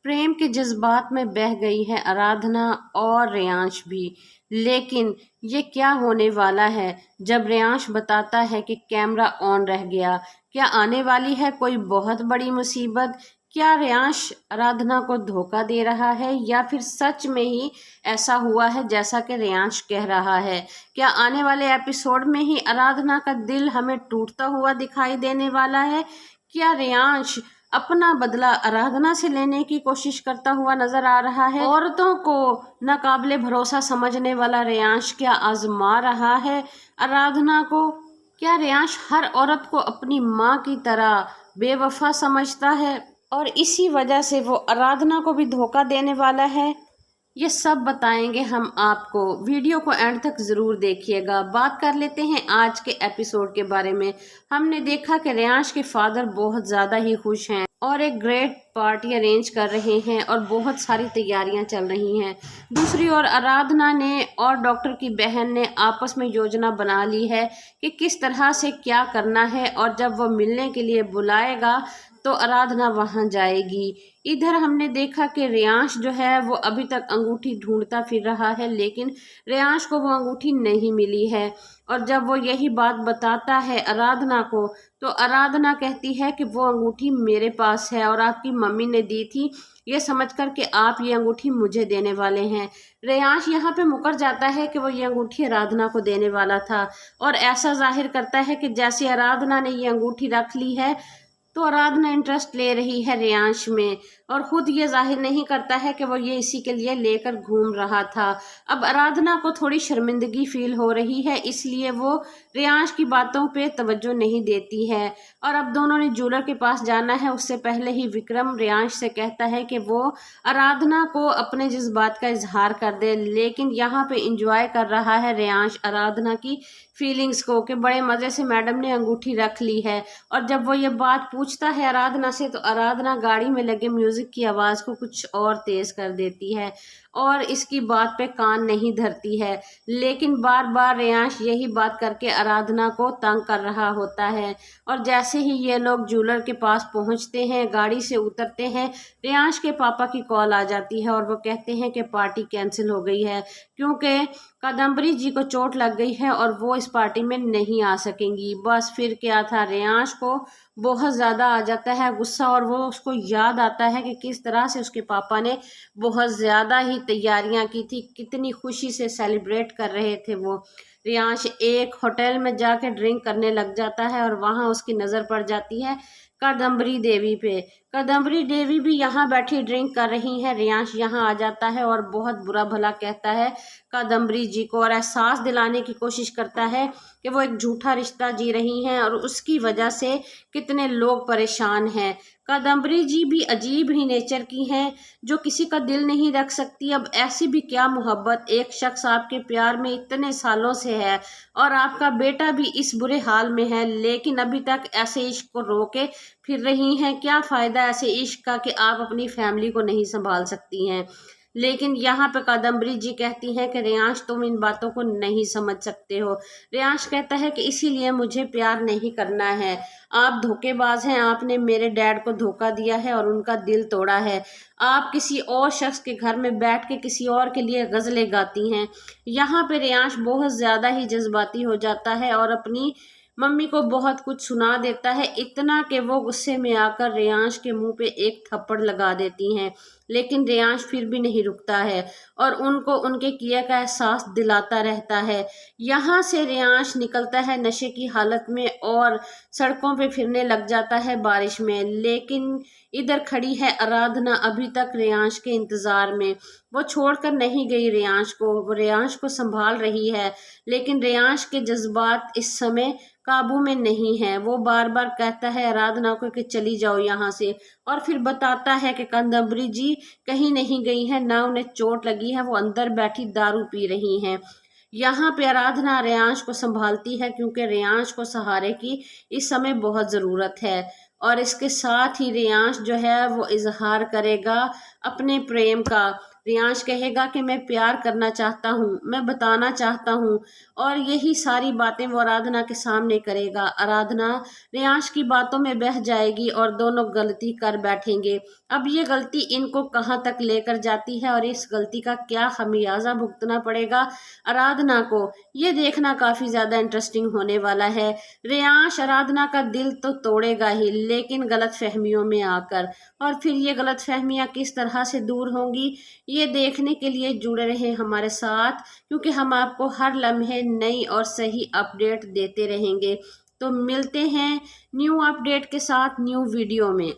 प्रेम के जज्बात में बह गई है आराधना और रेयांश भी। लेकिन ये क्या होने वाला है जब रेयांश बताता है कि कैमरा ऑन रह गया? क्या आने वाली है कोई बहुत बड़ी मुसीबत? क्या रेयांश आराधना को धोखा दे रहा है या फिर सच में ही ऐसा हुआ है जैसा कि रेयांश कह रहा है? क्या आने वाले एपिसोड में ही आराधना का दिल हमें टूटता हुआ दिखाई देने वाला है? क्या रेयांश अपना बदला आराधना से लेने की कोशिश करता हुआ नजर आ रहा है? औरतों को नाकाबिले भरोसा समझने वाला रेयांश क्या आजमा रहा है आराधना को? क्या रेयांश हर औरत को अपनी माँ की तरह बेवफा समझता है और इसी वजह से वो आराधना को भी धोखा देने वाला है? ये सब बताएंगे हम आपको। वीडियो को एंड तक ज़रूर देखिएगा। बात कर लेते हैं आज के एपिसोड के बारे में। हमने देखा कि रेयांश के फादर बहुत ज़्यादा ही खुश हैं और एक ग्रेट पार्टी अरेंज कर रहे हैं और बहुत सारी तैयारियां चल रही हैं। दूसरी ओर आराधना ने और डॉक्टर की बहन ने आपस में योजना बना ली है कि किस तरह से क्या करना है, और जब वो मिलने के लिए बुलाएगा तो आराधना वहां जाएगी। इधर हमने देखा कि रेयांश जो है वो अभी तक अंगूठी ढूंढता फिर रहा है, लेकिन रेयांश को वो अंगूठी नहीं मिली है। और जब वो यही बात बताता है आराधना को, तो आराधना कहती है कि वो अंगूठी मेरे पास है और आपकी मम्मी ने दी थी, ये समझ कर कि आप ये अंगूठी मुझे देने वाले हैं। रेयांश यहाँ पे मुकर जाता है कि वो ये अंगूठी आराधना को देने वाला था और ऐसा जाहिर करता है कि जैसे आराधना ने ये अंगूठी रख ली है तो आराधना इंटरेस्ट ले रही है रेयांश में, और खुद ये जाहिर नहीं करता है कि वो ये इसी के लिए लेकर घूम रहा था। अब आराधना को थोड़ी शर्मिंदगी फील हो रही है, इसलिए वो रेयांश की बातों पे तवज्जो नहीं देती है। और अब दोनों ने ज्वेलर के पास जाना है। उससे पहले ही विक्रम रेयांश से कहता है कि वो आराधना को अपने जज्बात का इजहार कर दे, लेकिन यहाँ पे इंजॉय कर रहा है रेयांश आराधना की फीलिंग्स को कि बड़े मज़े से मैडम ने अंगूठी रख ली है। और जब वो ये बात पूछता है आराधना से, तो आराधना गाड़ी में लगे म्यूजिक की आवाज़ को कुछ और तेज कर देती है और इसकी बात पे कान नहीं धरती है। लेकिन बार बार रेयांश यही बात करके आराधना को तंग कर रहा होता है। और जैसे ही ये लोग ज्वेलर के पास पहुंचते हैं, गाड़ी से उतरते हैं, रेयांश के पापा की कॉल आ जाती है और वो कहते हैं कि पार्टी कैंसिल हो गई है क्योंकि कादम्बरी जी को चोट लग गई है और वो इस पार्टी में नहीं आ सकेंगी। बस फिर क्या था, रेयांश को बहुत ज़्यादा आ जाता है गुस्सा और वो उसको याद आता है कि किस तरह से उसके पापा ने बहुत ज़्यादा ही तैयारियां की थी, कितनी खुशी से सेलिब्रेट कर रहे थे वो। रियांश एक होटल में जाकर ड्रिंक करने लग जाता है और वहाँ उसकी नज़र पड़ जाती है कादम्बरी देवी पे। कादम्बरी देवी भी यहाँ बैठी ड्रिंक कर रही है। रियांश यहाँ आ जाता है और बहुत बुरा भला कहता है कादम्बरी जी को और एहसास दिलाने की कोशिश करता है कि वो एक झूठा रिश्ता जी रही हैं और उसकी वजह से कितने लोग परेशान हैं। कादम्बरी जी भी अजीब ही नेचर की हैं, जो किसी का दिल नहीं रख सकती। अब ऐसी भी क्या मोहब्बत, एक शख्स आपके प्यार में इतने सालों से है और आपका बेटा भी इस बुरे हाल में है, लेकिन अभी तक ऐसे इश्क को रोके फिर रही हैं। क्या फ़ायदा ऐसे इश्क का कि आप अपनी फैमिली को नहीं संभाल सकती हैं। लेकिन यहाँ पे कादम्बरी जी कहती हैं कि रेयांश तुम इन बातों को नहीं समझ सकते हो। रेयांश कहता है कि इसीलिए मुझे प्यार नहीं करना है, आप धोखेबाज हैं, आपने मेरे डैड को धोखा दिया है और उनका दिल तोड़ा है। आप किसी और शख्स के घर में बैठ के किसी और के लिए गज़लें गाती हैं। यहाँ पे रेयांश बहुत ज़्यादा ही जज्बाती हो जाता है और अपनी मम्मी को बहुत कुछ सुना देता है, इतना कि वो गुस्से में आकर रेयांश के मुंह पे एक थप्पड़ लगा देती हैं। लेकिन रेयांश फिर भी नहीं रुकता है और उनको उनके किए का एहसास दिलाता रहता है। यहाँ से रेयांश निकलता है नशे की हालत में और सड़कों पे फिरने लग जाता है बारिश में। लेकिन इधर खड़ी है आराधना अभी तक रेयांश के इंतज़ार में। वो छोड़कर नहीं गई रेयांश को, वो रेयांश को संभाल रही है, लेकिन रेयांश के जज्बात इस समय काबू में नहीं है। वो बार बार कहता है आराधना को कि चली जाओ यहाँ से, और फिर बताता है कि कादम्बरी जी कहीं नहीं गई है, ना उन्हें चोट लगी है, वो अंदर बैठी दारू पी रही हैं। यहाँ पे आराधना रेयांश को संभालती है क्योंकि रेयांश को सहारे की इस समय बहुत ज़रूरत है। और इसके साथ ही रेयांश जो है वो इजहार करेगा अपने प्रेम का। रियांश कहेगा कि मैं प्यार करना चाहता हूँ, मैं बताना चाहता हूँ, और यही सारी बातें वो आराधना के सामने करेगा। आराधना रियांश की बातों में बह जाएगी और दोनों गलती कर बैठेंगे। अब ये गलती इनको कहाँ तक लेकर जाती है और इस गलती का क्या खमियाजा भुगतना पड़ेगा आराधना को, ये देखना काफी ज्यादा इंटरेस्टिंग होने वाला है। रियांश आराधना का दिल तो तोड़ेगा ही, लेकिन गलत फहमियों में आकर, और फिर ये गलत फहमियाँ किस तरह से दूर होंगी, ये देखने के लिए जुड़े रहे हमारे साथ, क्योंकि हम आपको हर लम्हे नई और सही अपडेट देते रहेंगे। तो मिलते हैं न्यू अपडेट के साथ न्यू वीडियो में।